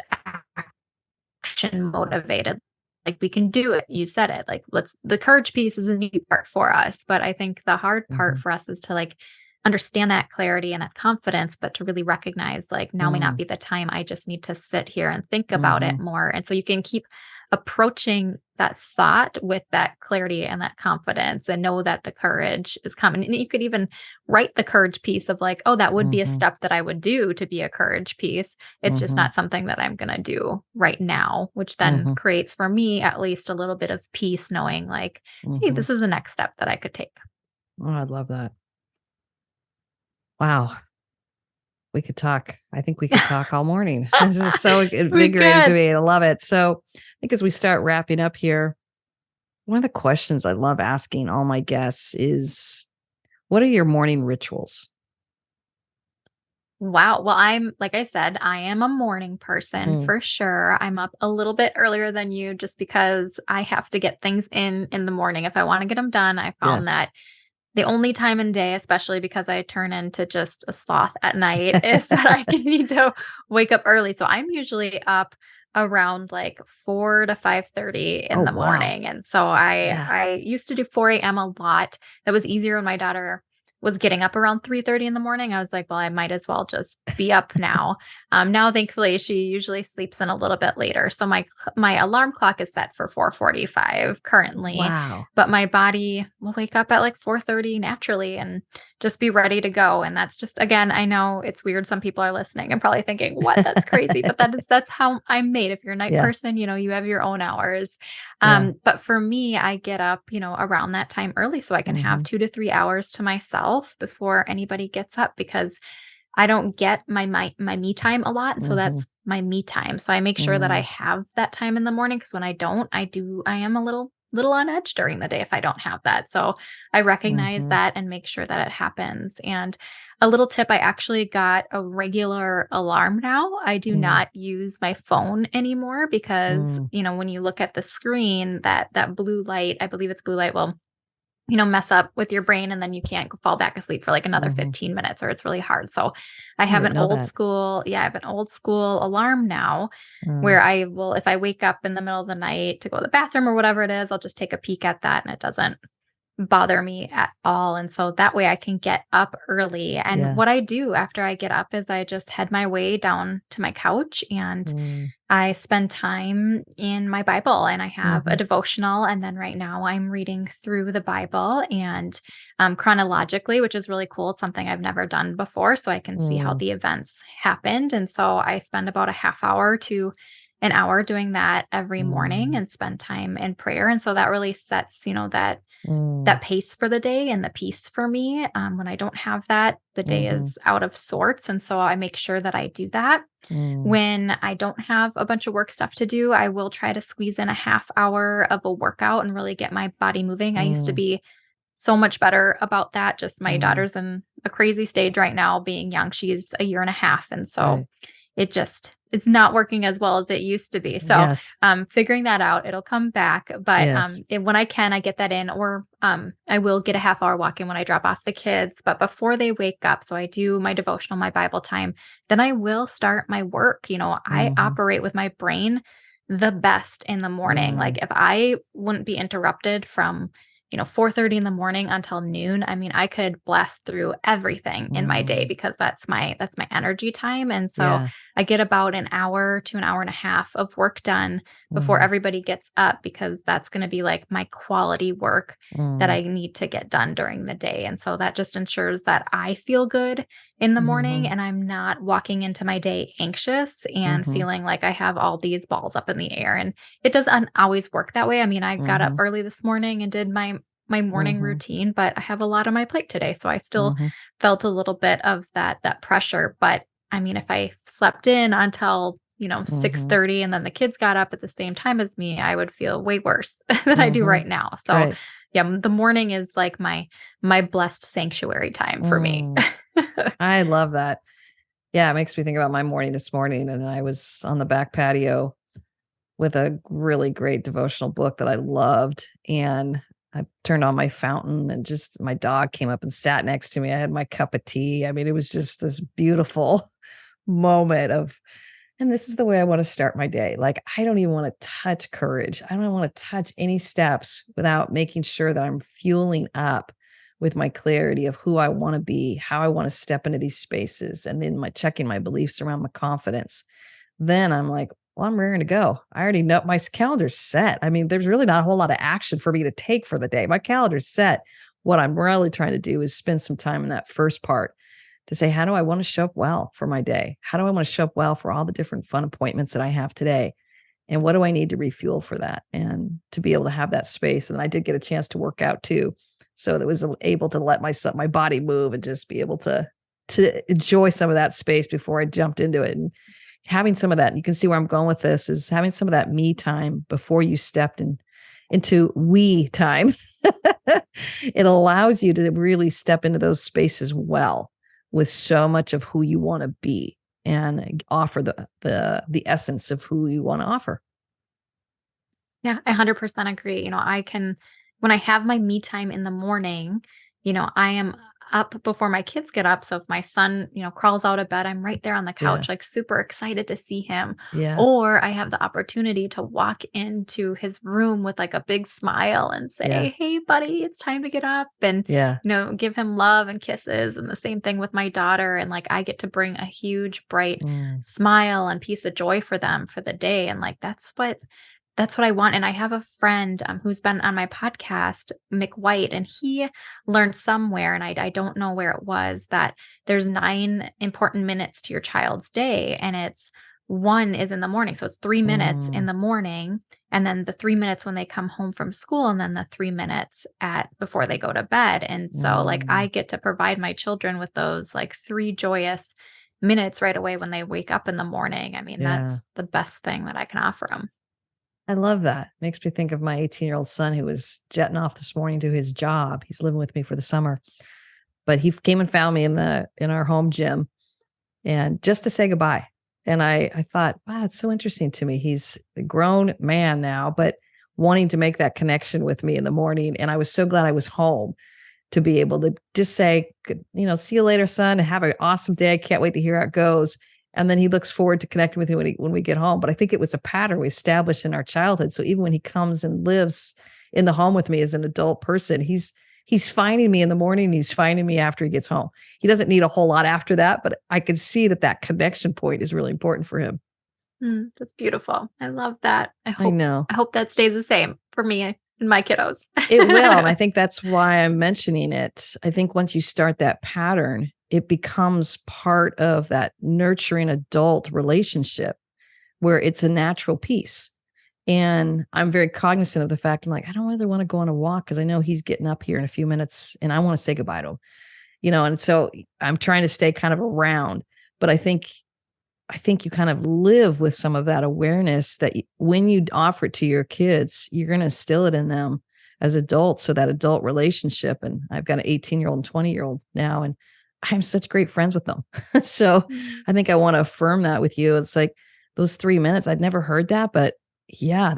action motivated. Like we can do it. You said it. Like the courage piece is a neat part for us. But I think the hard part Mhm. for us is to like understand that clarity and that confidence, but to really recognize like now may not Mm. be the time. I just need to sit here and think about it Mhm. more. And so you can keep approaching that thought with that clarity and that confidence and know that the courage is coming. And you could even write the courage piece of like, oh, that would be a Mhm. step that I would do to be a courage piece. It's just Mhm. not something that I'm going to do right now, which then Mhm. creates for me at least a little bit of peace knowing like, hey, Mhm. this is the next step that I could take. Oh, I love that. Wow. We could talk. I think we could talk all morning. This is so We invigorating to could. me. I love it. So, I think as we start wrapping up here, one of the questions I love asking all my guests is, what are your morning rituals? Wow. Well, like I said, I am a morning person Mm. for sure. I'm up a little bit earlier than you just because I have to get things in the morning. If I want to get them done, I Yeah. found that the only time in day, especially because I turn into just a sloth at night, is that I can need to wake up early. So I'm usually up around like 4 to 5:30 Oh, in the wow. morning. And so I Yeah. I used to do 4 a.m. a lot. That was easier when my daughter was getting up around 3:30 in the morning. I was like, well, I might as well just be up now. Now thankfully she usually sleeps in a little bit later. So my alarm clock is set for 4:45 currently, Wow. but my body will wake up at like 4:30 naturally and just be ready to go. And that's just, again, I know it's weird. Some people are listening and probably thinking, what? That's crazy. But that's how I'm made. If you're a night Yeah. person, you have your own hours. Yeah. But for me, I get up, around that time early so I can have Mhm. 2 to 3 hours to myself before anybody gets up because I don't get my me time a lot, and so Mhm. that's my me time. So I make sure that I Mm. have that time in the morning because when I don't, I am a little on edge during the day if I don't have that. So I recognize Mhm. that and make sure that it happens. And a little tip, I actually got a regular alarm now. I do Mm. not use my phone anymore because, Mm. when you look at the screen, that blue light, I believe it's blue light, will mess up with your brain and then you can't fall back asleep for like another Mhm. 15 minutes or it's really hard. So I I have didn't an know old that. school, yeah, I have an old school alarm now Mm. where I will, if I wake up in the middle of the night to go to the bathroom or whatever it is, I'll just take a peek at that and it doesn't bother me at all. And so that way I can get up early. And Yeah. what I do after I get up is I just head my way down to my couch and Mm. I spend time in my Bible and I have a Mhm. devotional. And then right now I'm reading through the Bible and chronologically, which is really cool. It's something I've never done before. So I can see how Mm. the events happened. And so I spend about a half hour to an hour doing that every morning Mm. and spend time in prayer. And so that really sets, that Mm. pace for the day and the peace for me. When I don't have that, the day Mhm. is out of sorts. And so I make sure that I do that. Mm. When I don't have a bunch of work stuff to do, I will try to squeeze in a half hour of a workout and really get my body moving. I used to Mm. be so much better about that. Just my Mm. daughter's in a crazy stage right now, being young. She's a year and a half. And so Right. it's not working as well as it used to be. So Yes. figuring that out, it'll come back. But Yes. when I can, I get that in, or I will get a half hour walk in when I drop off the kids. But before they wake up, so I do my devotional, my Bible time, then I will start my work. I Mhm. operate with my brain the best in the morning. Mm. Like if I wouldn't be interrupted from 4:30 in the morning until noon, I mean, I could blast through everything in my day Mm. because that's my energy time. And so Yeah. I get about an hour to an hour and a half of work done before Mhm. everybody gets up, because that's going to be like my quality work that Mm. I need to get done during the day. And so that just ensures that I feel good in the morning, Mhm. and I'm not walking into my day anxious and Mhm. feeling like I have all these balls up in the air. And it doesn't always work that way. I mean, I got up Mhm. early this morning and did my morning Mhm. routine, but I have a lot on my plate today. So I still Mhm. felt a little bit of that pressure. But I mean, if I slept in until, Mhm. 6:30 and then the kids got up at the same time as me, I would feel way worse than I do Mhm. right now. So Right. yeah, the morning is like my blessed sanctuary time for me. Mm. I love that. Yeah, it makes me think about my morning this morning, and I was on the back patio with a really great devotional book that I loved, and I turned on my fountain, and just my dog came up and sat next to me. I had my cup of tea. I mean, it was just this beautiful moment of, and this is the way I want to start my day. Like, I don't even want to touch courage. I don't want to touch any steps without making sure that I'm fueling up with my clarity of who I want to be, how I want to step into these spaces, and then my checking my beliefs around my confidence. Then I'm like, well, I'm raring to go. I already know my calendar's set. I mean, there's really not a whole lot of action for me to take for the day. My calendar's set. What I'm really trying to do is spend some time in that first part to say, how do I want to show up well for my day? How do I want to show up well for all the different fun appointments that I have today? And what do I need to refuel for that? And to be able to have that space. And I did get a chance to work out too. So that was able to let my body move and just be able to enjoy some of that space before I jumped into it. And having some of that, you can see where I'm going with this, is having some of that me time before you stepped into we time. It allows you to really step into those spaces well with so much of who you want to be and offer the essence of who you want to offer. Yeah, I 100% agree. When I have my me time in the morning, I am up before my kids get up. So if my son, crawls out of bed, I'm right there on the Yeah. couch, like super excited to see him. Yeah. Or I have the opportunity to walk into his room with like a big smile and Yeah. say, "Hey, buddy, it's time to get up." And, Yeah. give him love and kisses. And the same thing with my daughter. And like I get to bring a huge, bright Mm. smile and piece of joy for them for the day. And like that's what I want. And I have a friend who's been on my podcast, Mick White, and he learned somewhere, and I don't know where it was, that there's 9 important minutes to your child's day. And it's one is in the morning. So it's 3 minutes in Mm. the morning, and then the 3 minutes when they come home from school, and then the 3 minutes at before they go to bed. And so like Mm. I get to provide my children with those like three joyous minutes right away when they wake up in the morning. I mean, Yeah. that's the best thing that I can offer them. I love that. Makes me think of my 18-year-old son who was jetting off this morning to his job. He's living with me for the summer, but he came and found me in our home gym, and just to say goodbye. And I thought, wow, it's so interesting to me. He's a grown man now, but wanting to make that connection with me in the morning. And I was so glad I was home to be able to just say, see you later, son. Have an awesome day. Can't wait to hear how it goes. And then he looks forward to connecting with you when we get home. But I think it was a pattern we established in our childhood. So even when he comes and lives in the home with me as an adult person, he's finding me in the morning. He's finding me after he gets home. He doesn't need a whole lot after that, but I can see that connection point is really important for him. That's beautiful. I love that. I I hope know. I hope that stays the same for me and my kiddos. It will, and I think that's why I'm mentioning it. I think once you start that pattern, it becomes part of that nurturing adult relationship where it's a natural piece. And I'm very cognizant of the fact, I'm like, I don't really want to go on a walk because I know he's getting up here in a few minutes and I want to say goodbye to him, and so I'm trying to stay kind of around. But I think you kind of live with some of that awareness that when you offer it to your kids, you're going to instill it in them as adults. So that adult relationship, and I've got an 18-year-old and 20-year-old now, and I'm such great friends with them. So I think I want to affirm that with you. It's like those 3 minutes, I'd never heard that, but yeah,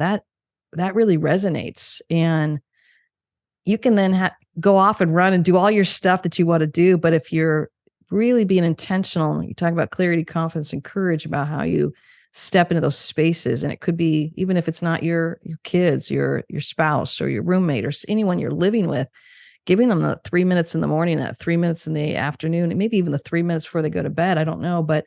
that really resonates. And you can then go off and run and do all your stuff that you want to do. But if you're really being intentional, you talk about clarity, confidence, and courage about how you step into those spaces. And it could be, even if it's not your kids, your spouse or your roommate or anyone you're living with, giving them the 3 minutes in the morning, that 3 minutes in the afternoon, and maybe even the 3 minutes before they go to bed. I don't know, but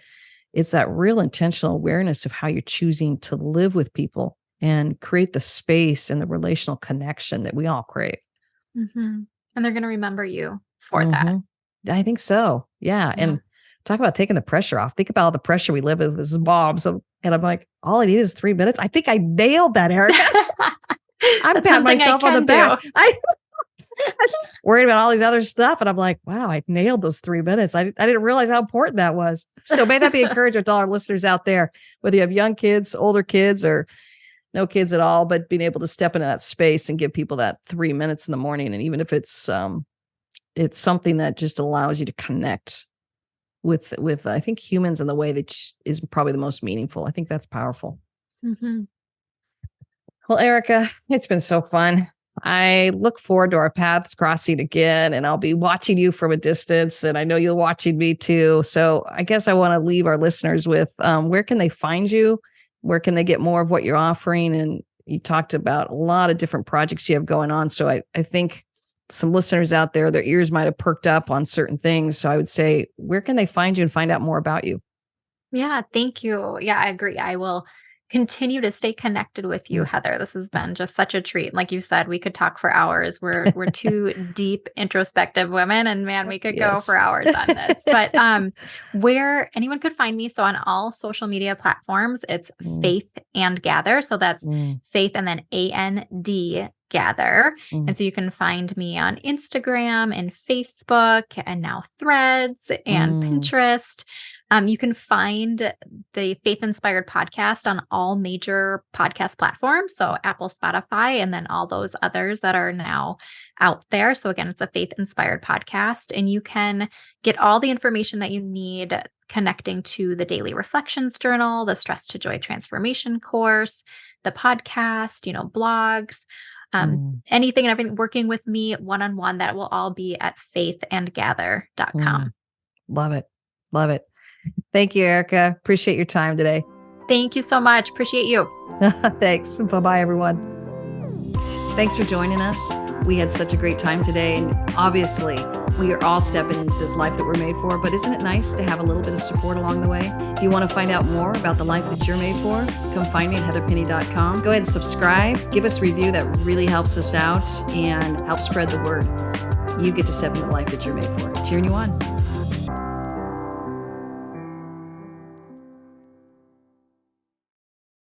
it's that real intentional awareness of how you're choosing to live with people and create the space and the relational connection that we all crave. Mm-hmm. And they're going to remember you for that. I think so. Yeah. And talk about taking the pressure off. Think about all the pressure we live with as moms. And I'm like, all I need is 3 minutes. I think I nailed that, Erica. I'm patting myself on the back. I was worried about all these other stuff. And I'm like, wow, I nailed those 3 minutes. I didn't realize how important that was. So may that be encouragement to all our listeners out there, whether you have young kids, older kids, or no kids at all, but being able to step into that space and give people that 3 minutes in the morning. And even if it's something that just allows you to connect with I think humans in the way that is probably the most meaningful. I think that's powerful. Mm-hmm. Well, Erica, it's been so fun. I look forward to our paths crossing again, and I'll be watching you from a distance, and I know you're watching me too. So I guess I want to leave our listeners with where can they find you? Where can they get more of what you're offering? And you talked about a lot of different projects you have going on. So I think some listeners out there, their ears might have perked up on certain things. So I would say, where can they find you and find out more about you? Yeah, thank you. Yeah, I agree. I will continue to stay connected with you, Heather. This has been just such a treat. Like you said, we could talk for hours. We're two deep introspective women, and man, we could go for hours on this. But where anyone could find me, so on all social media platforms, it's Faith and Gather. So that's Faith and then AND Gather. And so you can find me on Instagram and Facebook and now Threads and Pinterest. You can find the Faith Inspired podcast on all major podcast platforms. So Apple, Spotify, and then all those others that are now out there. So again, it's a Faith Inspired podcast, and you can get all the information that you need connecting to the Daily Reflections Journal, the Stress to Joy Transformation course, the podcast, blogs, anything and everything, working with me one-on-one. That will all be at faithandgather.com. Love it. Love it. Thank you, Erica. Appreciate your time today. Thank you so much. Appreciate you. Thanks. Bye-bye, everyone. Thanks for joining us. We had such a great time today. And obviously, we are all stepping into this life that we're made for. But isn't it nice to have a little bit of support along the way? If you want to find out more about the life that you're made for, come find me at heatherpenny.com. Go ahead and subscribe. Give us a review. That really helps us out and helps spread the word. You get to step into the life that you're made for. Cheering you on.